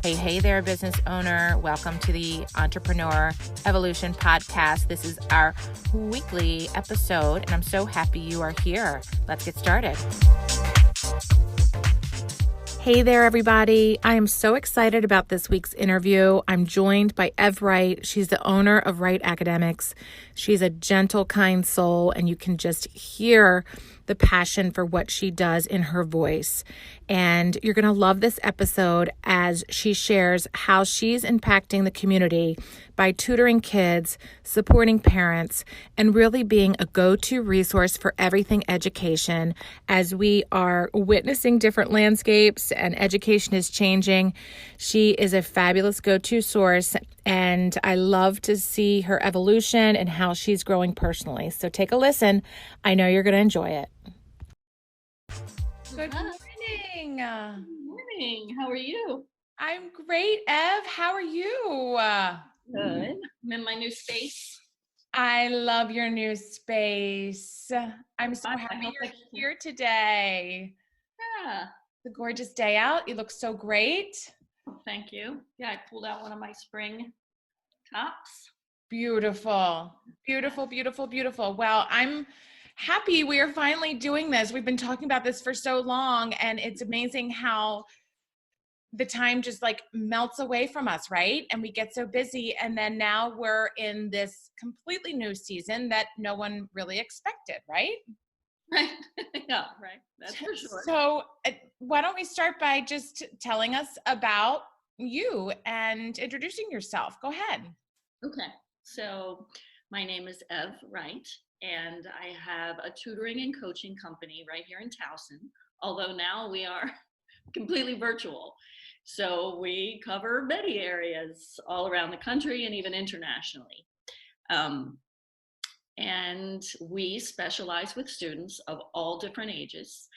Hey there, business owner. Welcome to the Entrepreneur Evolution Podcast. This is our weekly episode, and I'm so happy you are here. Let's get started. Hey there, everybody. I am so excited about this week's interview. I'm joined by Ev Wright. She's the owner of Wright Academics. She's a gentle, kind soul, and you can just hear the passion for what she does in her voice. And you're going to love this episode as she shares how she's impacting the community by tutoring kids, supporting parents, and really being a go-to resource for everything education as we are witnessing different landscapes and education is changing. She is a fabulous go-to source, and I love to see her evolution and how she's growing personally. So take a listen. I know you're going to enjoy it. Good morning. Good morning. How are you? I'm great, Ev. How are you? Good. I'm in my new space. I love your new space. I'm so happy you're here today. Yeah. It's a gorgeous day out. You look so great. Thank you. Yeah, I pulled out one of my spring tops. Beautiful. Beautiful, beautiful, beautiful. Well, I'm happy we are finally doing this. We've been talking about this for so long, and it's amazing how the time just like melts away from us, right? And we get so busy, and then now we're in this completely new season that no one really expected, right? Right. Yeah, right. That's for sure. So why don't we start by just telling us about you and introducing yourself? Go ahead. Okay. So my name is Ev Wright, and I have a tutoring and coaching company right here in Towson, although now we are completely virtual. So we cover many areas all around the country and even internationally. And we specialize with students of all different ages,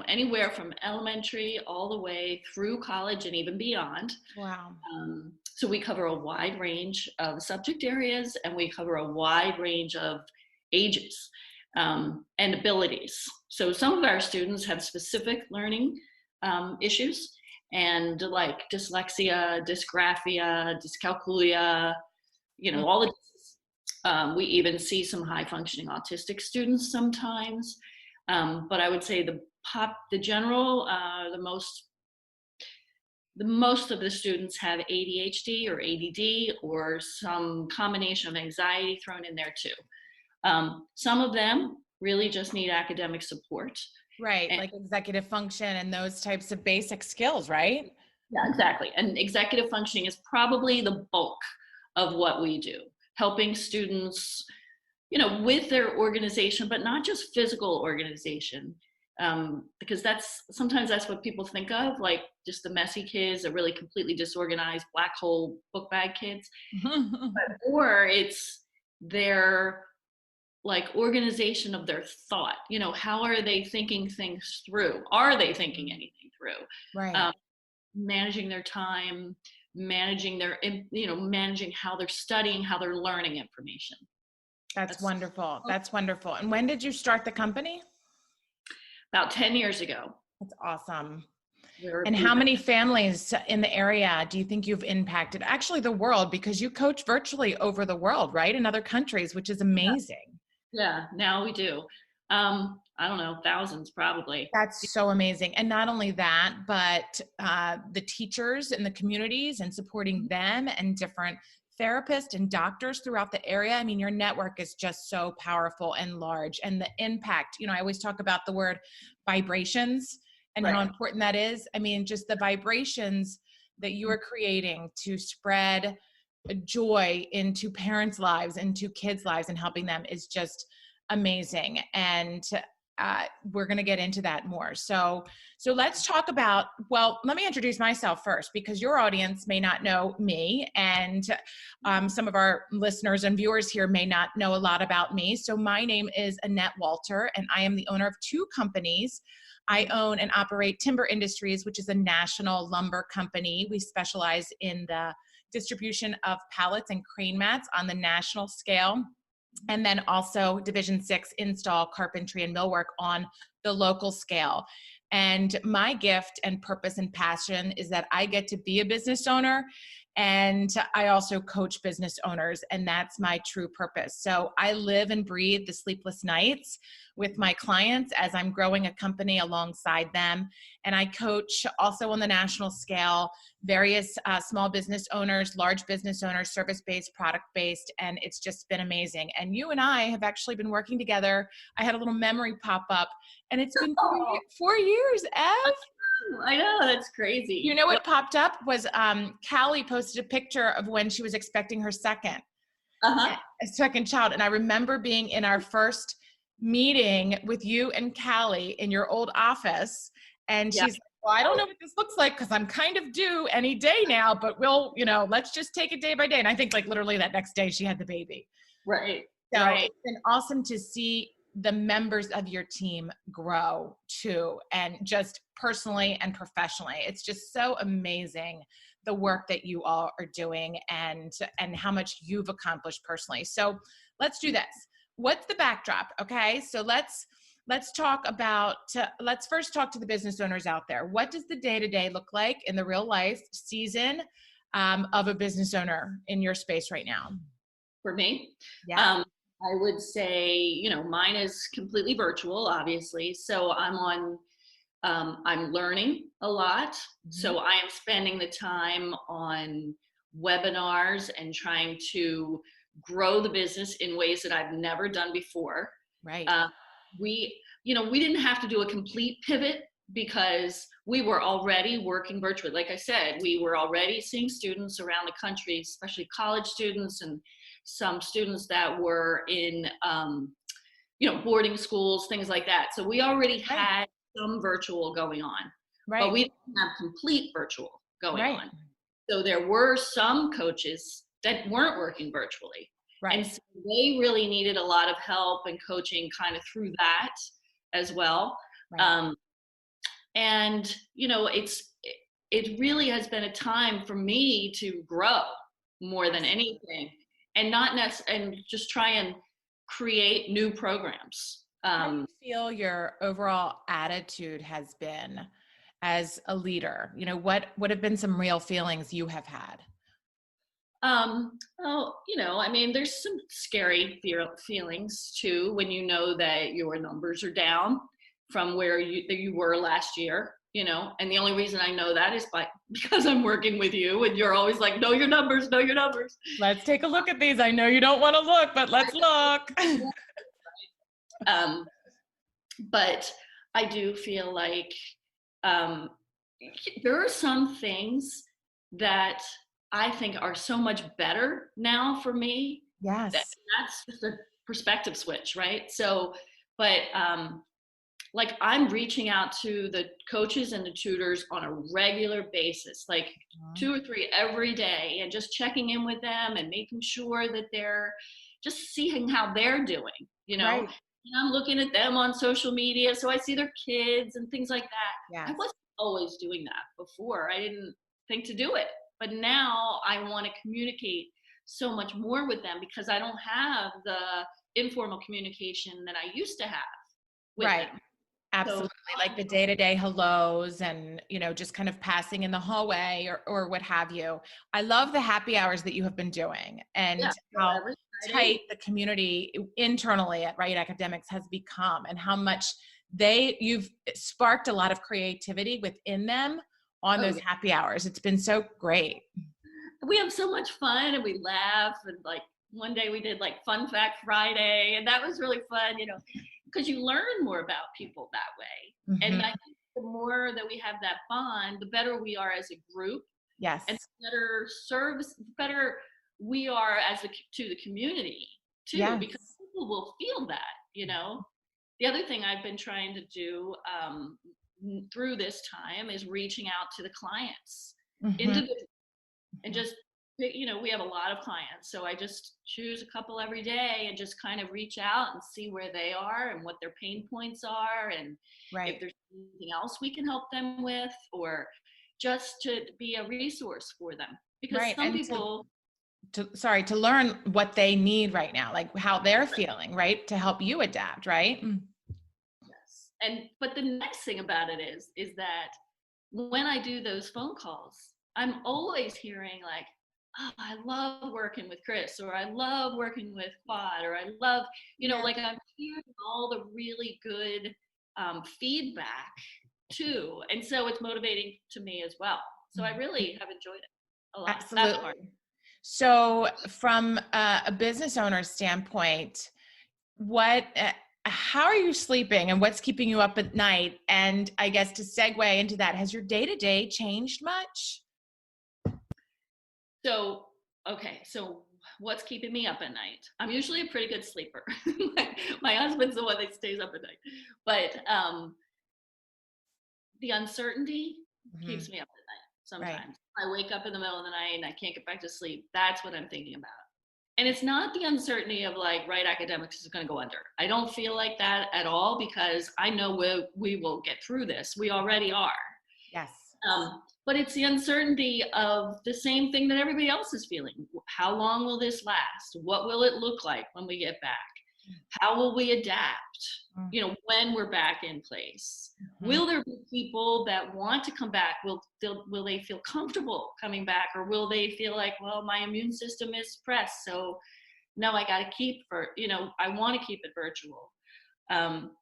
anywhere from elementary all the way through college and even beyond. Wow. So we cover a wide range of subject areas, and we cover a wide range of ages and abilities. So some of our students have specific learning issues, and like dyslexia, dysgraphia, dyscalculia, all the we even see some high functioning autistic students sometimes. But I would say the most of the students have ADHD or ADD or some combination of anxiety thrown in there too. Some of them really just need academic support. Right, like executive function and those types of basic skills, right? Yeah, exactly. And executive functioning is probably the bulk of what we do, helping students, with their organization, but not just physical organization. Because sometimes that's what people think of, like just the messy kids, the really completely disorganized black hole book bag kids. Or it's their like organization of their thought. How are they thinking things through? Are they thinking anything through? Right. Managing their time, managing how they're studying, how they're learning information. That's wonderful. That's wonderful. And when did you start the company? About 10 years ago. That's awesome. And how many families in the area do you think you've impacted? Actually, the world, because you coach virtually over the world, right? In other countries, which is amazing. Yeah, now we do. I don't know, thousands probably. That's so amazing. And not only that, but the teachers in the communities and supporting them and different therapists and doctors throughout the area. I mean, your network is just so powerful and large, and the impact, I always talk about the word vibrations and how important that is. I mean, just the vibrations that you are creating to spread joy into parents' lives, into kids' lives, and helping them is just amazing. And we're going to get into that more. So let's talk about, well, let me introduce myself first, because your audience may not know me, and some of our listeners and viewers here may not know a lot about me. So my name is Annette Walter, and I am the owner of two companies. I own and operate Timber Industries, which is a national lumber company. We specialize in the distribution of pallets and crane mats on the national scale. And then also Division 6 install, carpentry, and millwork on the local scale. And my gift and purpose and passion is that I get to be a business owner, and I also coach business owners, and that's my true purpose. So I live and breathe the sleepless nights with my clients as I'm growing a company alongside them. And I coach also on the national scale, various small business owners, large business owners, service-based, product-based, and it's just been amazing. And you and I have actually been working together. I had a little memory pop up, and it's been 4 years, Ev. I know, that's crazy. You know what popped up was Callie posted a picture of when she was expecting her second child. And I remember being in our first meeting with you and Callie in your old office. And she's like, well, I don't know what this looks like because I'm kind of due any day now, but let's just take it day by day. And I think like literally that next day she had the baby. Right. So right. It's been awesome to see the members of your team grow too, and just personally and professionally. It's just so amazing the work that you all are doing and how much you've accomplished personally. So let's do this. What's the backdrop? Okay. So let's talk about, let's first talk to the business owners out there. What does the day-to-day look like in the real life season of a business owner in your space right now? For me? Yeah. I would say, mine is completely virtual, obviously. So I'm learning a lot. Mm-hmm. So I am spending the time on webinars and trying to grow the business in ways that I've never done before. Right. We didn't have to do a complete pivot because we were already working virtually. Like I said, we were already seeing students around the country, especially college students and some students that were in, boarding schools, things like that. So we already had some virtual going on, but we didn't have complete virtual going on. So there were some coaches that weren't working virtually. Right. And so they really needed a lot of help and coaching kind of through that as well. Right. It really has been a time for me to grow more than anything, and and just try and create new programs. How do you feel your overall attitude has been as a leader? What have been some real feelings you have had? There's some scary feelings too, when you know that your numbers are down from where you were last year, and the only reason I know that is because I'm working with you and you're always like, know your numbers. Let's take a look at these. I know you don't want to look, but let's look. But I do feel like there are some things that I think are so much better now for me. Yes. That's just a perspective switch, right? So, but I'm reaching out to the coaches and the tutors on a regular basis, like 2 or 3 every day, and just checking in with them and making sure that they're just seeing how they're doing, Right. And I'm looking at them on social media, so I see their kids and things like that. Yes. I wasn't always doing that before. I didn't think to do it. But now I want to communicate so much more with them because I don't have the informal communication that I used to have with them. Absolutely. Like the day-to-day hellos and, just kind of passing in the hallway or what have you. I love the happy hours that you have been doing and how tight the community internally at Wright Academics has become and how much you've sparked a lot of creativity within them on those happy hours. It's been so great. We have so much fun and we laugh, and one day we did Fun Fact Friday, and that was really fun, because you learn more about people that way. Mm-hmm. And I think the more that we have that bond, the better we are as a group. Yes. And better we are to the community too, because people will feel that, The other thing I've been trying to do through this time is reaching out to the clients individually, and just, we have a lot of clients, so I just choose a couple every day and just kind of reach out and see where they are and what their pain points are, and if there's anything else we can help them with, or just to be a resource for them, because some people to learn what they need right now, like how they're feeling, right, to help you adapt, right? But the nice thing about it is that when I do those phone calls, I'm always hearing like, oh, I love working with Chris, or I love working with Quad, or I love, like I'm hearing all the really good feedback too. And so it's motivating to me as well. So I really have enjoyed it a lot. Absolutely. That part. So from a business owner standpoint, how are you sleeping and what's keeping you up at night? And I guess to segue into that, has your day-to-day changed much? So what's keeping me up at night? I'm usually a pretty good sleeper. my husband's the one that stays up at night. But the uncertainty keeps me up at night sometimes. Right. I wake up in the middle of the night and I can't get back to sleep. That's what I'm thinking about. And it's not the uncertainty of like Wright Academics is going to go under. I don't feel like that at all, because I know we will get through this. We already are. Yes. But it's the uncertainty of the same thing that everybody else is feeling. How long will this last? What will it look like when we get back? How will we adapt? When we're back in place. Will there be people that want to come back? Will they feel comfortable coming back? Or will they feel like, well, my immune system is suppressed, so no, I got to keep I want to keep it virtual.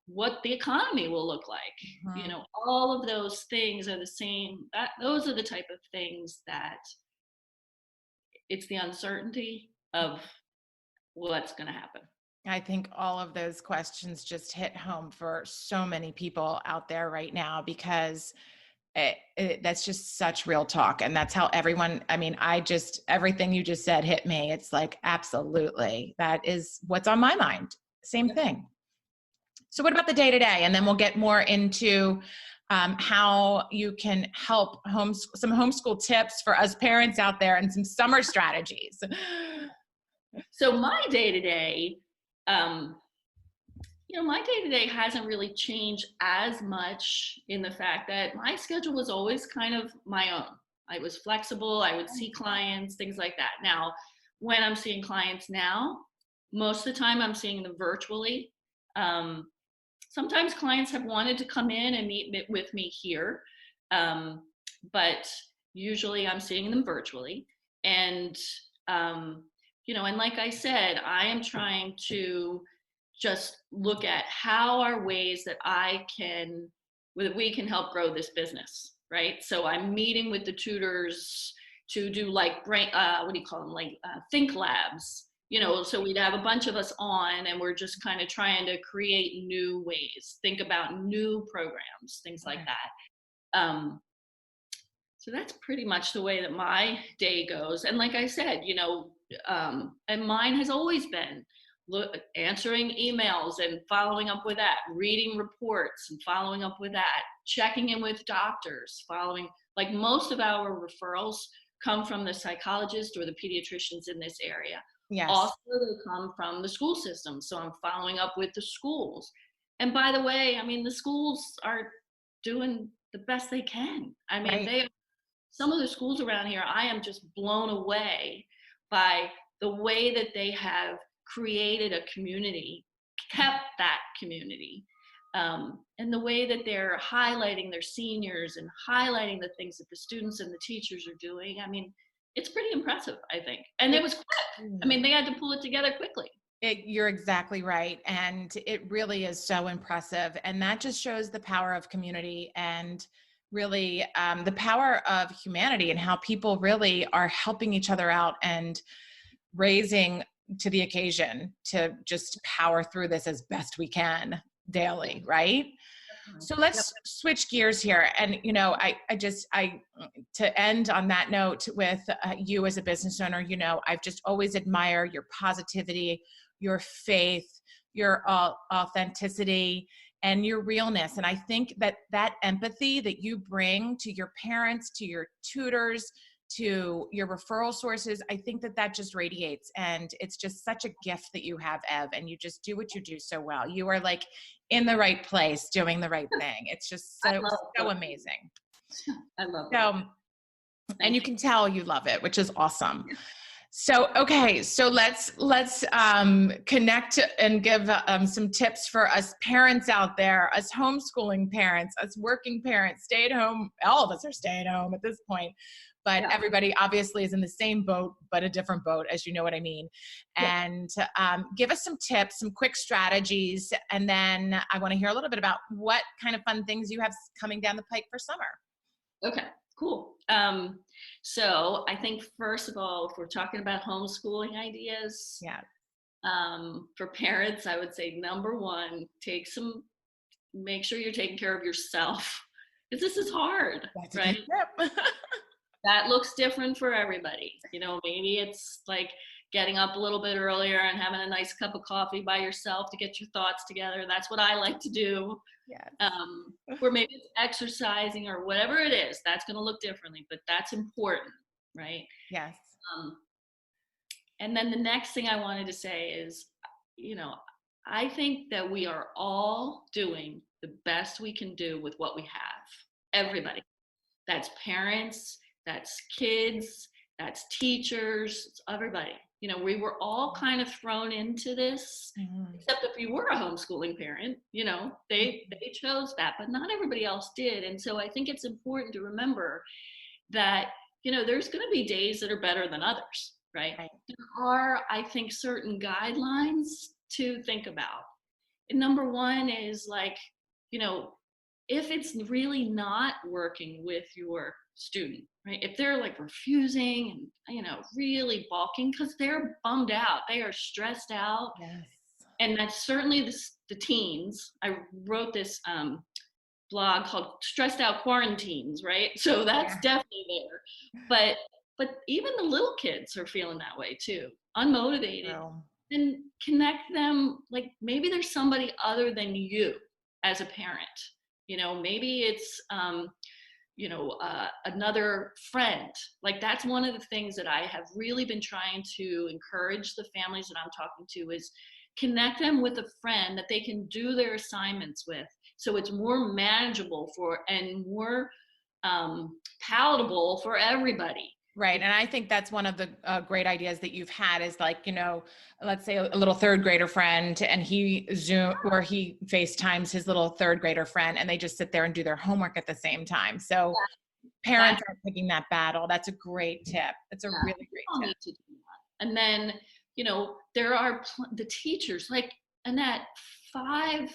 What the economy will look like. All of those things are the same. Those are the type of things that it's the uncertainty of what's going to happen. I think all of those questions just hit home for so many people out there right now, because that's just such real talk. And that's how everyone, everything you just said hit me. It's like, absolutely. That is what's on my mind. Same thing. So what about the day-to-day? And then we'll get more into how you can help some homeschool tips for us parents out there and some summer strategies. So my day-to-day, my day-to-day hasn't really changed as much, in the fact that my schedule was always kind of my own. I was flexible. I would see clients, things like that. Now, when I'm seeing clients now, most of the time I'm seeing them virtually. Sometimes clients have wanted to come in and meet with me here, but usually I'm seeing them virtually. And, and like I said, I am trying to just look at how are ways that we can help grow this business, right? So I'm meeting with the tutors to do like think labs. So we'd have a bunch of us on, and we're just kind of trying to create new ways, think about new programs, things like that. So that's pretty much the way that my day goes. And like I said, and mine has always been answering emails and following up with that, reading reports and following up with that, checking in with doctors, like most of our referrals come from the psychologist or the pediatricians in this area. Yes. Also, they come from the school system. So I'm following up with the schools. And by the way, the schools are doing the best they can. Some of the schools around here, I am just blown away by the way that they have created a community, kept that community, and the way that they're highlighting their seniors and highlighting the things that the students and the teachers are doing. It's pretty impressive, I think. And it was quick. They had to pull it together quickly. You're exactly right. And it really is so impressive. And that just shows the power of community and really the power of humanity, and how people really are helping each other out and raising to the occasion to just power through this as best we can daily, right? So let's switch gears here. And, to end on that note with you as a business owner, I've just always admired your positivity, your faith, your authenticity, and your realness. And I think that empathy that you bring to your parents, to your tutors, to your referral sources, I think that just radiates. And it's just such a gift that you have, Ev, and you just do what you do so well. You are like in the right place, doing the right thing. It's just so amazing. I love it. And you can tell you love it, which is awesome. So, okay, so let's connect and give some tips for us parents out there, us homeschooling parents, us working parents, stay at home. All of us are staying home at this point, but Yeah. everybody obviously is in the same boat, but a different boat, as you know what I mean. Yeah. And give us some tips, some quick strategies, and then I want to hear a little bit about what kind of fun things you have coming down the pike for summer. Okay, cool. So I think first of all, if we're talking about homeschooling ideas, Yeah. for parents, I would say number one, make sure you're taking care of yourself because this is hard, That's a right? good tip. That looks different for everybody. Maybe it's like getting up a little bit earlier and having a nice cup of coffee by yourself to get your thoughts together. That's what I like to do. Yes. Or maybe it's exercising or whatever it is. That's going to look differently, but that's important, right? Yes. Um, and then the next thing I wanted to say is, I think that we are all doing the best we can do with what we have. Everybody. That's parents, that's kids, that's teachers, it's everybody. We were all kind of thrown into this, except if you were a homeschooling parent, they chose that, but not everybody else did. And so I think it's important to remember that, there's going to be days that are better than others, right? There are, I think, certain guidelines to think about. And number one is like, if it's really not working with your student, right? If they're like refusing and, really balking because they're bummed out, they are stressed out. Yes. And that's certainly the teens. I wrote this blog called Stressed Out Quarantines, right? So that's definitely there. But even the little kids are feeling that way too, unmotivated. And connect them, like maybe there's somebody other than you as a parent. Maybe it's another friend. Like that's one of the things that I have really been trying to encourage the families that I'm talking to is connect them with a friend that they can do their assignments with, so it's more manageable and more palatable for everybody. Right. And I think that's one of the great ideas that you've had is like, let's say a little third grader friend and he FaceTimes his little third grader friend and they just sit there and do their homework at the same time. So parents are picking that battle. That's a great tip. That's a really great tip. To do that. And then, there are the teachers, like Annette, 5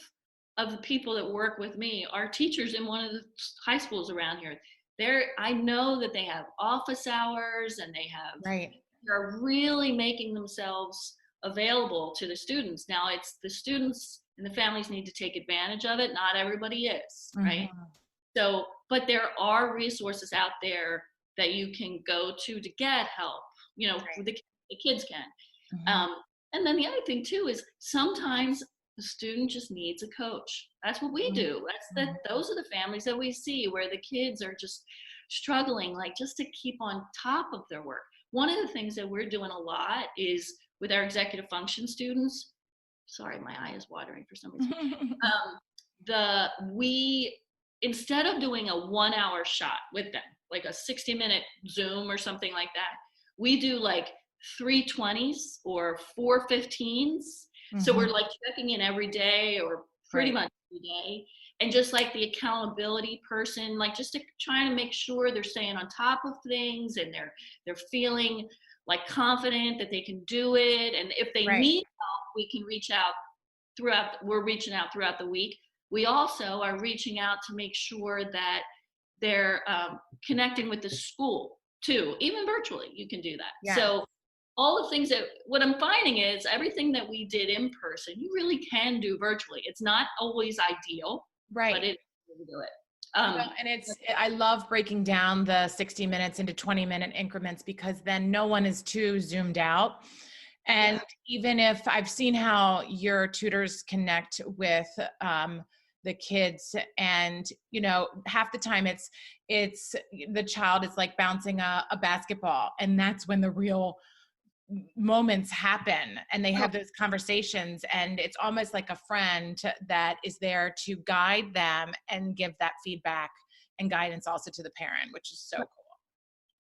of the people that work with me are teachers in one of the high schools around here. I know that they have office hours and they're really making themselves available to the students. Now it's the students and the families need to take advantage of it. Not everybody is, right? So, but there are resources out there that you can go to get help, the kids can. And then the other thing too is sometimes the student just needs a coach. That's what we do. Those are the families that we see where the kids are just struggling, like just to keep on top of their work. One of the things that we're doing a lot is with our executive function students. Sorry, my eye is watering for some reason. Instead of doing a 1-hour shot with them, like a 60-minute Zoom or something like that, we do like 3 20s or 4 15s. So we're like checking in every day or pretty much every day. And just like the accountability person, like just trying to make sure they're staying on top of things and they're feeling like confident that they can do it. And if they need help, we can reach out we're reaching out throughout the week. We also are reaching out to make sure that they're connecting with the school too, even virtually, you can do that. Yeah. So all the things what I'm finding is everything that we did in person, you really can do virtually. It's not always ideal, but you can do it. And I love breaking down the 60 minutes into 20-minute increments because then no one is too zoomed out. And even if I've seen how your tutors connect with the kids and, half the time it's the child is like bouncing a basketball and that's when the real moments happen and they have those conversations and it's almost like a friend that is there to guide them and give that feedback and guidance also to the parent, which is so cool.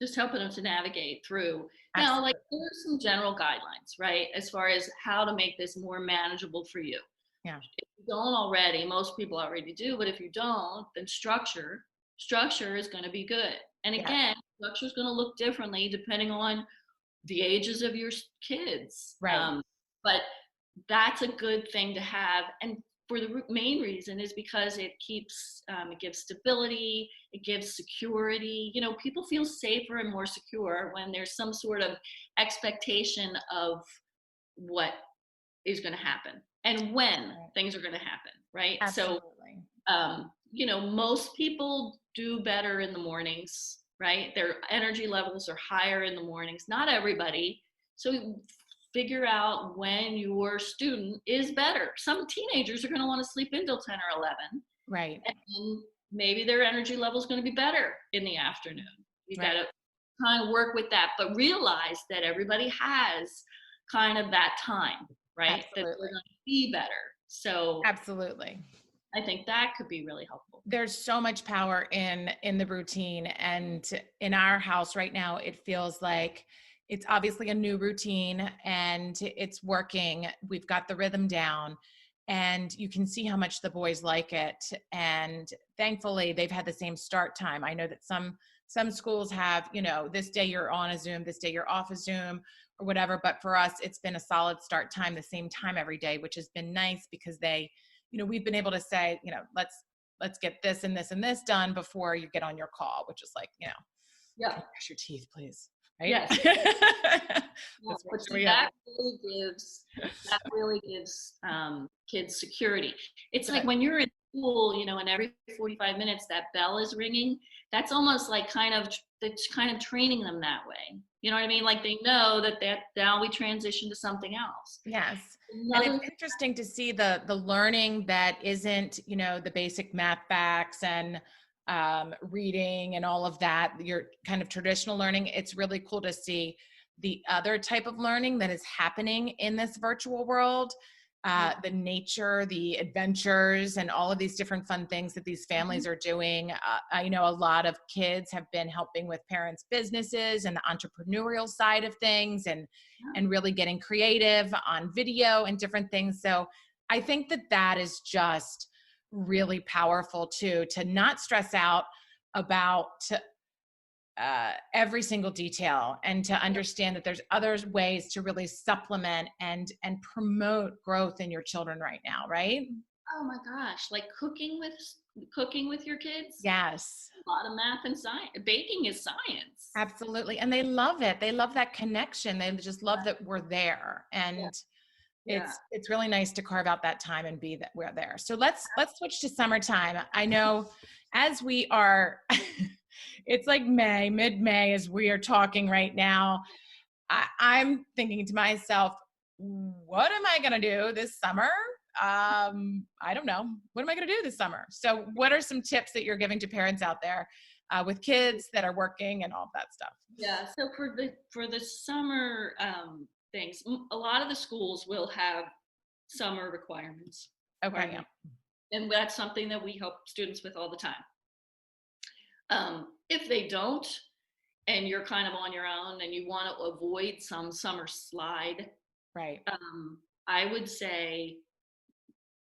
just helping them to navigate through. Now, like, Absolutely. there are some general guidelines, right, as far as how to make this more manageable for you. Yeah. If you don't already, most people already do, but if you don't, then structure is going to be good. And Yeah. again, structure is going to look differently depending on the ages of your kids. Right. But that's a good thing to have. And for the main reason is because it keeps, it gives stability, it gives security. You know, people feel safer and more secure when there's some sort of expectation of what is going to happen and when Right. things are going to happen, right? So, Absolutely. you know, most people do better in the mornings, right? Their energy levels are higher in the mornings. Not everybody. So figure out when your student is better. Some teenagers are going to want to sleep until 10 or 11, Right. and maybe their energy level is going to be better in the afternoon. You got Right. to kind of work with that, but realize that everybody has kind of that time, right? That they're Absolutely. going to be better. So Absolutely. I think that could be really helpful. There's so much power in the routine, and in our house right now it feels like it's obviously a new routine and it's working. We've got the rhythm down and you can see how much the boys like it, and thankfully they've had the same start time. I know that some schools have, you know, this day you're on a Zoom, this day you're off a Zoom or whatever, but for us it's been a solid start time, the same time every day, which has been nice because they, you know, we've been able to say, you know, let's get this and this and this done before you get on your call, which is like, you know, Yeah. can you brush your teeth, please? Right? Yes. Yeah, Let's make but sure see, we have that really gives kids security. It's like good. when you're in school, you know, and every 45 minutes that bell is ringing. That's almost like that's kind of training them that way. You know what I mean? Like they know that now we transition to something else. Yes. And it's Another, interesting to see the learning that isn't, you know, the basic math facts and reading and all of that, your kind of traditional learning. It's really cool to see the other type of learning that is happening in this virtual world, the nature, the adventures, and all of these different fun things that these families are doing. I know a lot of kids have been helping with parents' businesses and the entrepreneurial side of things, and really getting creative on video and different things. So I think that is just really powerful too, to not stress out about every single detail, and to understand that there's other ways to really supplement and promote growth in your children right now, right? oh my gosh, like cooking with your kids. Yes, A lot of math and science. Baking is science. absolutely. And they love it. They love that connection. They just love that we're there. Yeah. And Yeah. it's really nice to carve out that time and be that we're there. So let's switch to summertime. I know as we are it's like mid-May as we are talking right now. I'm thinking to myself, what am I going to do this summer? I don't know. What am I going to do this summer? So what are some tips that you're giving to parents out there with kids that are working and all of that stuff? Yeah. So for the summer things, a lot of the schools will have summer requirements, Okay. right? And that's something that we help students with all the time. If they don't, and you're kind of on your own, and you want to avoid some summer slide, Right. I would say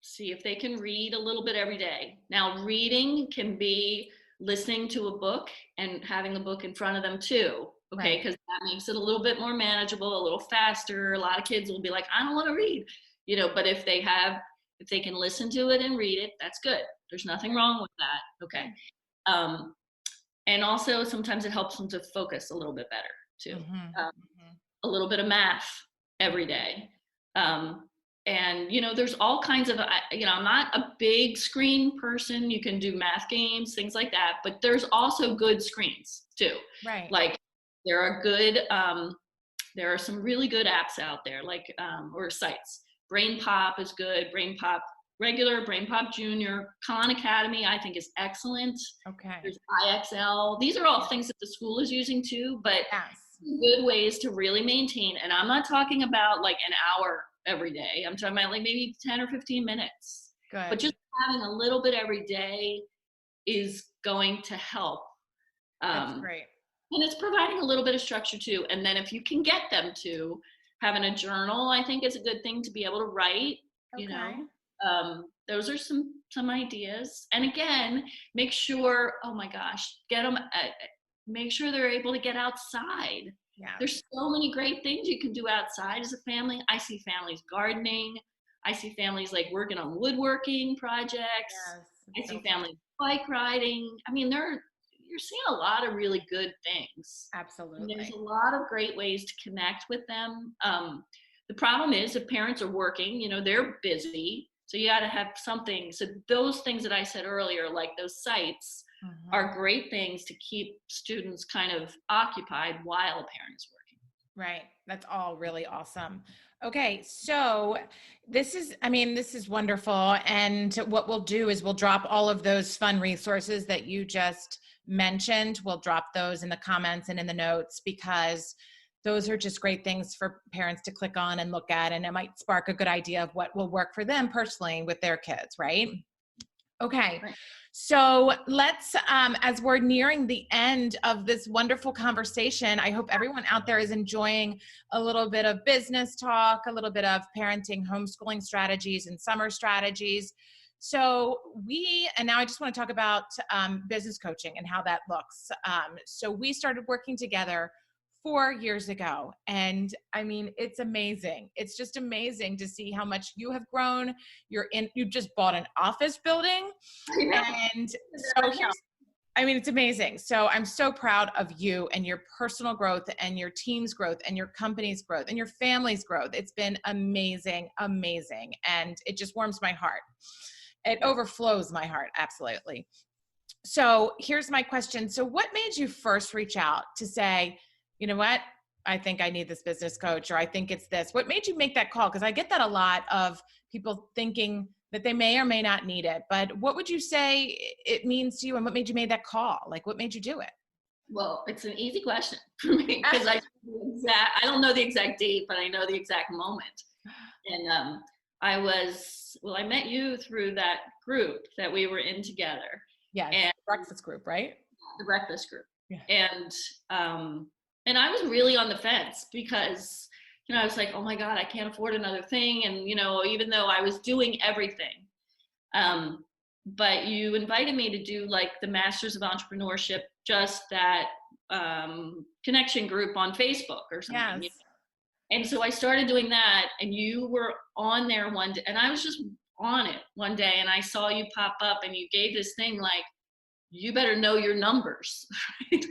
see if they can read a little bit every day. Now, reading can be listening to a book and having the book in front of them too. Okay, Right. because that makes it a little bit more manageable, a little faster. A lot of kids will be like, I don't want to read, you know, but if they can listen to it and read it, that's good. There's nothing wrong with that. Okay. And also sometimes it helps them to focus a little bit better too. Mm-hmm. A little bit of math every day. And you know, there's all kinds of, you know, I'm not a big screen person. You can do math games, things like that, but there's also good screens too. Right. Like there are some really good apps out there, like or sites. Brain Pop is good. Brain Pop regular, Brain Pop Junior, Khan Academy I think is excellent. Okay. There's IXL. These are all things that the school is using too, but Yes. good ways to really maintain. And I'm not talking about like an hour every day. I'm talking about like maybe 10 or 15 minutes. Good. But just having a little bit every day is going to help. That's great. And it's providing a little bit of structure too. And then if you can get them to having a journal, I think is a good thing to be able to write, you know. Okay. Those are some ideas. And again, make sure, oh my gosh, get them, make sure they're able to get outside. Yeah. There's so many great things you can do outside as a family. I see families gardening. I see families like working on woodworking projects. Yes. I see families bike riding. I mean, you're seeing a lot of really good things. Absolutely. And there's a lot of great ways to connect with them. The problem is if parents are working, you know, they're busy. So you got to have something. So those things that I said earlier, like those sites, are great things to keep students kind of occupied while a parent is working. Right. That's all really awesome. Okay. So this is wonderful. And what we'll do is we'll drop all of those fun resources that you just mentioned. We'll drop those in the comments and in the notes, because those are just great things for parents to click on and look at. And it might spark a good idea of what will work for them personally with their kids, right? Okay. Right. So let's, as we're nearing the end of this wonderful conversation, I hope everyone out there is enjoying a little bit of business talk, a little bit of parenting, homeschooling strategies and summer strategies. So and now I just want to talk about business coaching and how that looks. So we started working together 4 years ago. And I mean, it's amazing. It's just amazing to see how much you have grown. You just bought an office building. And so it's amazing. So I'm so proud of you and your personal growth and your team's growth and your company's growth and your family's growth. It's been amazing, amazing. And it just warms my heart. It overflows my heart. Absolutely. So here's my question. So what made you first reach out to say, you know what, I think I need this business coach, or I think it's this? What made you make that call? Because I get that a lot of people thinking that they may or may not need it. But what would you say it means to you, and what made you make that call? Like, what made you do it? Well, it's an easy question for me because I don't know the exact date, but I know the exact moment. And I met you through that group that we were in together. Yeah, and breakfast group, right? The breakfast group. Yeah. And I was really on the fence because, you know, I was like, oh my God, I can't afford another thing. And, you know, even though I was doing everything, but you invited me to do like the Masters of Entrepreneurship, just that connection group on Facebook or something. Yes. And so I started doing that, and you were on there one day, and I was just on it one day, and I saw you pop up, and you gave this thing like, you better know your numbers. Right?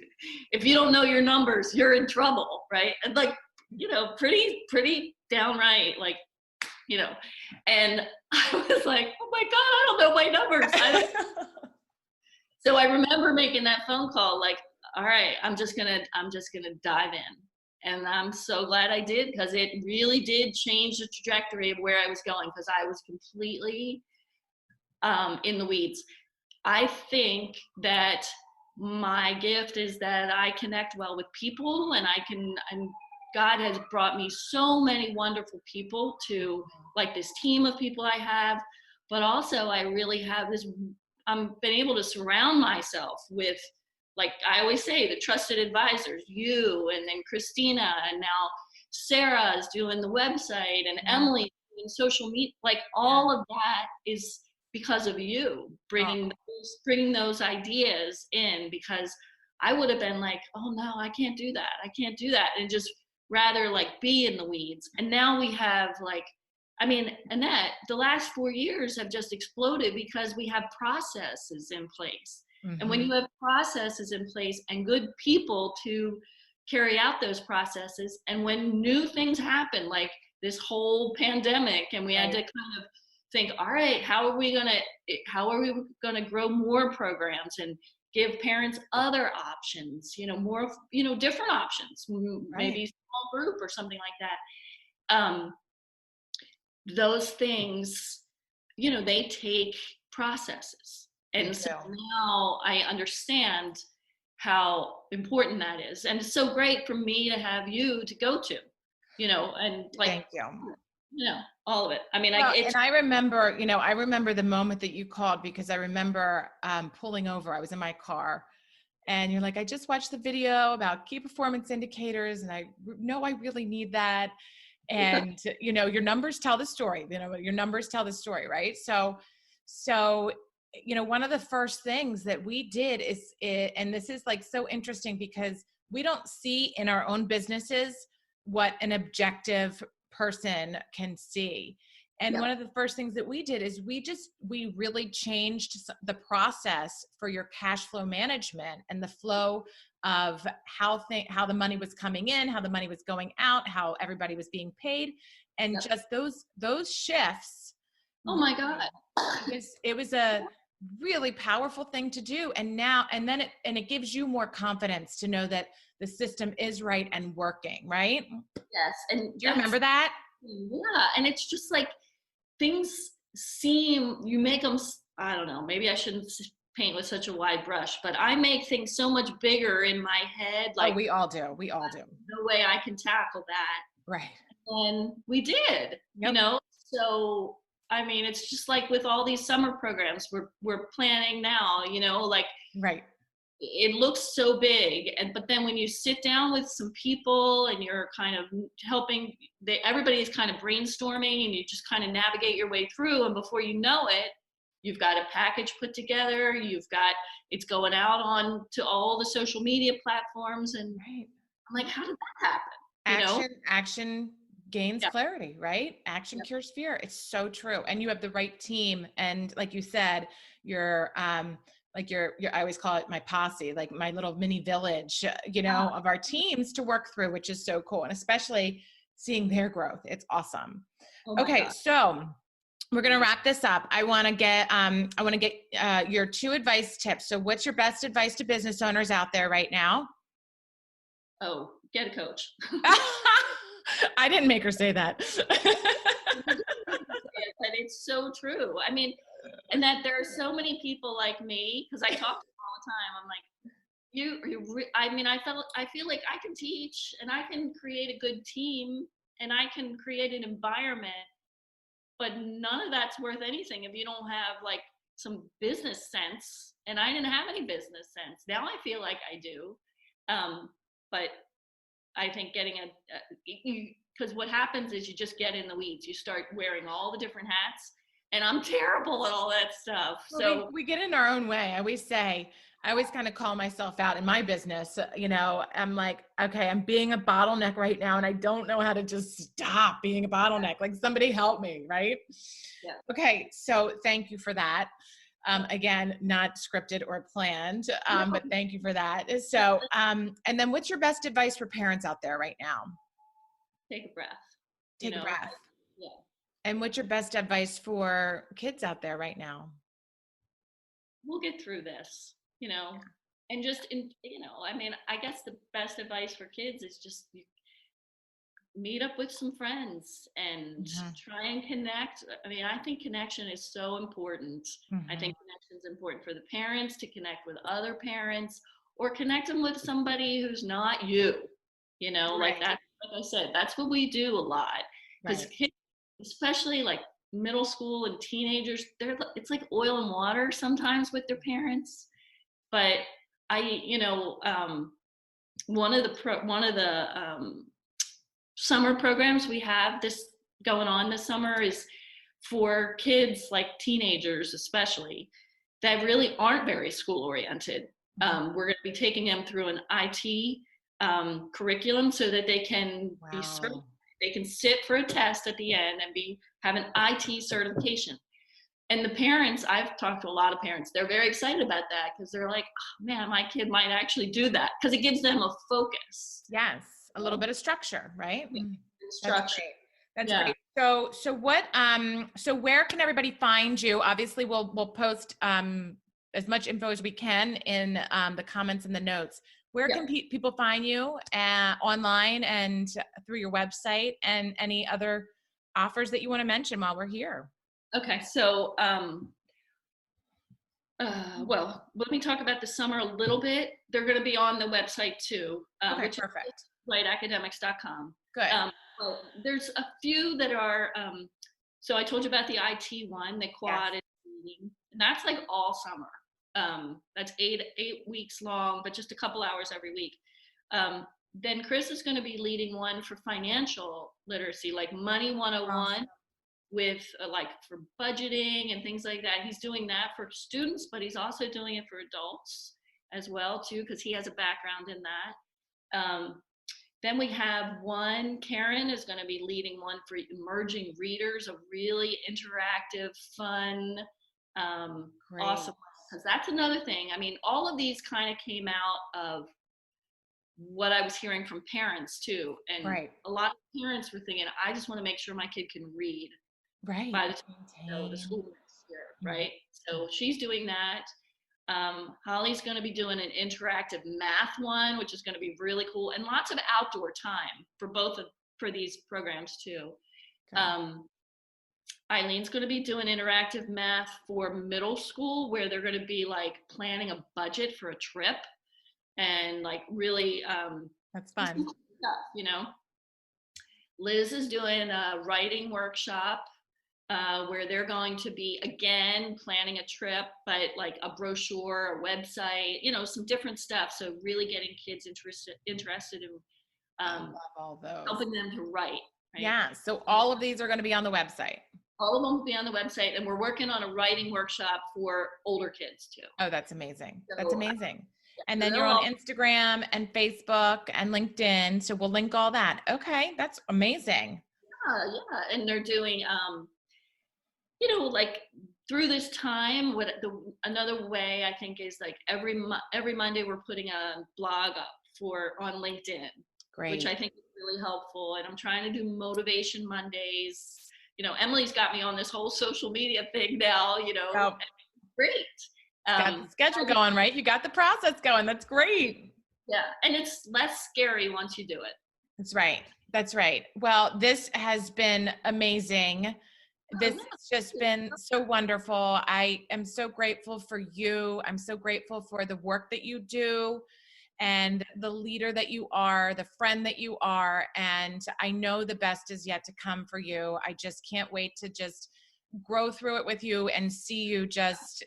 If you don't know your numbers, you're in trouble, right? And like, you know, pretty downright, like, you know. And I was like, oh my God, I don't know my numbers. So I remember making that phone call, like, all right, I'm just gonna dive in. And I'm so glad I did, because it really did change the trajectory of where I was going, because I was completely in the weeds. I think that my gift is that I connect well with people, and God has brought me so many wonderful people to, like, this team of people I have, but also I really have I'm been able to surround myself with, like I always say, the trusted advisors, you, and then Christina, and now Sarah is doing the website, and Emily doing social media. Like, all of that is because of you bringing those ideas in, because I would have been like, oh no, I can't do that, and just rather like be in the weeds. And now we have, like, I mean, Annette, the last 4 years have just exploded because we have processes in place. Mm-hmm. And when you have processes in place and good people to carry out those processes, and when new things happen, like this whole pandemic, and we had to kind of think, all right, how are we gonna grow more programs and give parents other options, you know, more, you know, different options, maybe small group or something like that. Those things, you know, they take processes. And so now I understand how important that is. And it's so great for me to have you to go to, you know, and like, thank you. You know, all of it. I mean, and I remember the moment that you called, because I remember pulling over. I was in my car, and you're like, I just watched the video about key performance indicators and I know I really need that. And, your numbers tell the story, your numbers tell the story, right? So, one of the first things that we did and this is like so interesting because we don't see in our own businesses what an objective person can see. And one of the first things that we did is we really changed the process for your cash flow management and the flow of how the money was coming in, how the money was going out, how everybody was being paid, and just those shifts. Oh my God. It was a really powerful thing to do. And then it gives you more confidence to know that the system is right and working, right? Yes. And do you remember that? Yeah. And it's just like things you make them, I don't know, maybe I shouldn't paint with such a wide brush, but I make things so much bigger in my head. Like we all do. No way I can tackle that. Right. And we did, so I mean, it's just like with all these summer programs we're planning now, like right. It looks so big, but then when you sit down with some people and you're kind of helping, everybody's kind of brainstorming and you just kind of navigate your way through, and before you know it, you've got a package put together, it's going out on to all the social media platforms, and right. I'm like, how did that happen? Action gains clarity, right? Action cures fear. It's so true. And you have the right team. And like you said, you're I always call it my posse, like my little mini village, of our teams to work through, which is so cool. And especially seeing their growth. It's awesome. Okay. So we're going to wrap this up. I want to get your 2 advice tips. So what's your best advice to business owners out there right now? Oh, get a coach. I didn't make her say that. But it's so true. I mean, and that there are so many people like me, because I talk to them all the time. I'm like, I feel like I can teach and I can create a good team and I can create an environment, but none of that's worth anything if you don't have like some business sense. And I didn't have any business sense. Now I feel like I do. But I think because what happens is you just get in the weeds. You start wearing all the different hats, and I'm terrible at all that stuff. Well, so we get in our own way. I always kind of call myself out in my business. I'm like, okay, I'm being a bottleneck right now, and I don't know how to just stop being a bottleneck. Like somebody help me, right? Yeah. Okay, so thank you for that. Again, not scripted or planned, but thank you for that. So, and then what's your best advice for parents out there right now? Take a breath. Take a breath. Yeah. And what's your best advice for kids out there right now? We'll get through this, and just, I mean, I guess the best advice for kids is just meet up with some friends and try and connect. I mean, I think connection is so important. I think connection is important for the parents to connect with other parents or connect them with somebody who's not you, like that. Like I said, that's what we do a lot. Because kids, especially like middle school and teenagers, it's like oil and water sometimes with their parents. But one of the summer programs we have going on this summer is for kids, like teenagers especially, that really aren't very school oriented. We're going to be taking them through an IT curriculum so that they can be certified. They can sit for a test at the end and have an IT certification. And the parents, I've talked to a lot of parents, they're very excited about that because they're like, oh man, my kid might actually do that, because it gives them a focus. Yes, a little bit of structure, right? Structure. That's great. So what? So where can everybody find you? Obviously, we'll post as much info as we can in the comments and the notes. Where can people find you online and through your website, and any other offers that you want to mention while we're here? Okay, so well, let me talk about the summer a little bit. They're going to be on the website too, which perfect. is wrightacademics.com. Good. Well, there's a few that are, so I told you about the IT one, the quad, and that's like all summer. That's eight weeks long, but just a couple hours every week. Then Chris is going to be leading one for financial literacy, like Money 101. Awesome. With like for budgeting and things like that. He's doing that for students, but he's also doing it for adults as well too, because he has a background in that. Then we have Karen is going to be leading one for emerging readers, a really interactive, fun, awesome, because that's another thing. I mean, all of these kind of came out of what I was hearing from parents too. And a lot of parents were thinking, I just want to make sure my kid can read by the time they go to school next year, right? So she's doing that. Holly's going to be doing an interactive math one, which is going to be really cool, and lots of outdoor time for these programs too. Eileen's going to be doing interactive math for middle school, where they're going to be like planning a budget for a trip and like really that's fun stuff, you know. Liz is doing a writing workshop where they're going to be, again, planning a trip, but like a brochure, a website, you know, some different stuff. So really getting kids interested in I love all those. Helping them to write. Right? Yeah, so all of these are going to be on the website. All of them will be on the website, and we're working on a writing workshop for older kids too. Oh, that's amazing. That's amazing. And then you're on Instagram and Facebook and LinkedIn. So we'll link all that. Okay, that's amazing. Yeah. And they're doing, you know, like through this time, another way I think is like every Monday we're putting a blog up on LinkedIn, which I think is really helpful. And I'm trying to do motivation Mondays. You know, Emily's got me on this whole social media thing now, you know, great. Got the schedule going, right? You got the process going. That's great. Yeah. And it's less scary once you do it. That's right. That's right. Well, this has been amazing. This has just been so wonderful. I am so grateful for you. I'm so grateful for the work that you do and the leader that you are, the friend that you are. And I know the best is yet to come for you. I just can't wait to just grow through it with you and see you just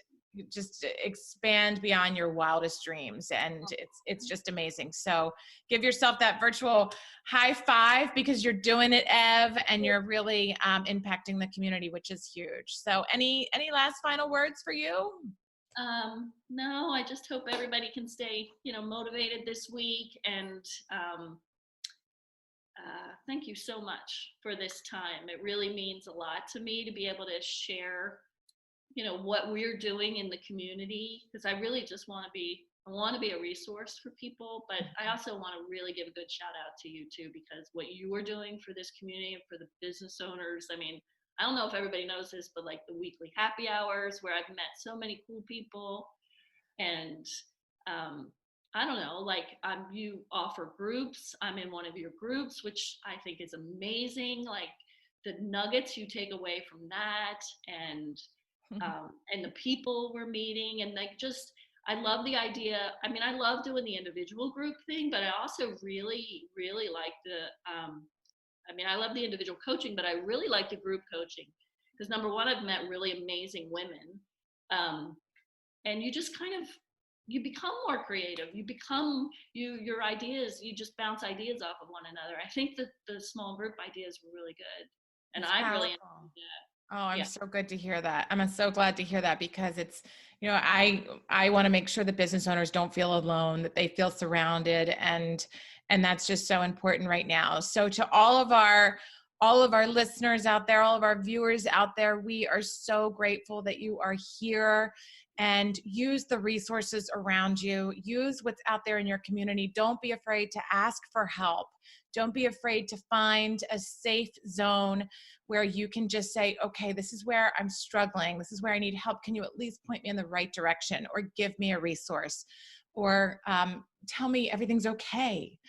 expand beyond your wildest dreams. And it's just amazing. So give yourself that virtual high five, because you're doing it, Ev, and you're really impacting the community, which is huge. So any last final words for you? No, I just hope everybody can stay, you know, motivated this week. And thank you so much for this time. It really means a lot to me to be able to share, you know, what we're doing in the community, because I really just want to be a resource for people, but I also want to really give a good shout out to you too, because what you are doing for this community and for the business owners. I mean, I don't know if everybody knows this, but like the weekly happy hours where I've met so many cool people, and I don't know, like you offer groups. I'm in one of your groups, which I think is amazing. Like the nuggets you take away from that, and the people we're meeting, and like just, I love the idea. I mean, I love doing the individual group thing, but I also really, really like I love the individual coaching, but I really like the group coaching because number one, I've met really amazing women. And you just kind of, you become more creative. You become, your ideas, you just bounce ideas off of one another. I think that the small group ideas were really good. And I really enjoyed that. Oh, I'm so good to hear that. I'm so glad to hear that, because it's, you know, I want to make sure that business owners don't feel alone, that they feel surrounded, and that's just so important right now. So to all of our listeners out there, all of our viewers out there, we are so grateful that you are here, and use the resources around you. Use what's out there in your community. Don't be afraid to ask for help. Don't be afraid to find a safe zone where you can just say, okay, this is where I'm struggling. This is where I need help. Can you at least point me in the right direction, or give me a resource, or tell me everything's okay,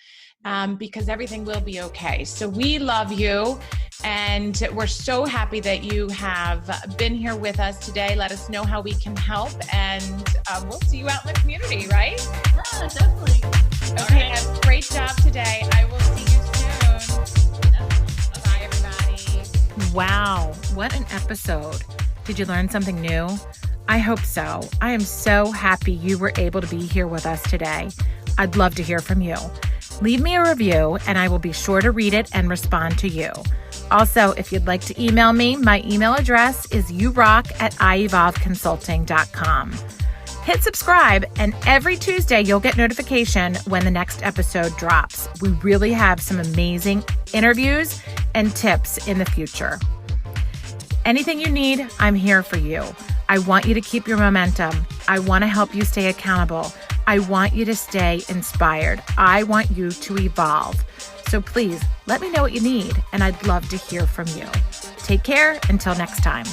because everything will be okay. So we love you, and we're so happy that you have been here with us today. Let us know how we can help, and we'll see you out in the community, right? Yeah, definitely. Okay, right. Great job today. I will see you soon. Bye, everybody. Wow, what an episode. Did you learn something new? I hope so. I am so happy you were able to be here with us today. I'd love to hear from you. Leave me a review and I will be sure to read it and respond to you. Also, if you'd like to email me, my email address is yourock@ievolveconsulting.com. Hit subscribe, and every Tuesday you'll get notification when the next episode drops. We really have some amazing interviews and tips in the future. Anything you need, I'm here for you. I want you to keep your momentum. I want to help you stay accountable. I want you to stay inspired. I want you to evolve. So please let me know what you need, and I'd love to hear from you. Take care until next time.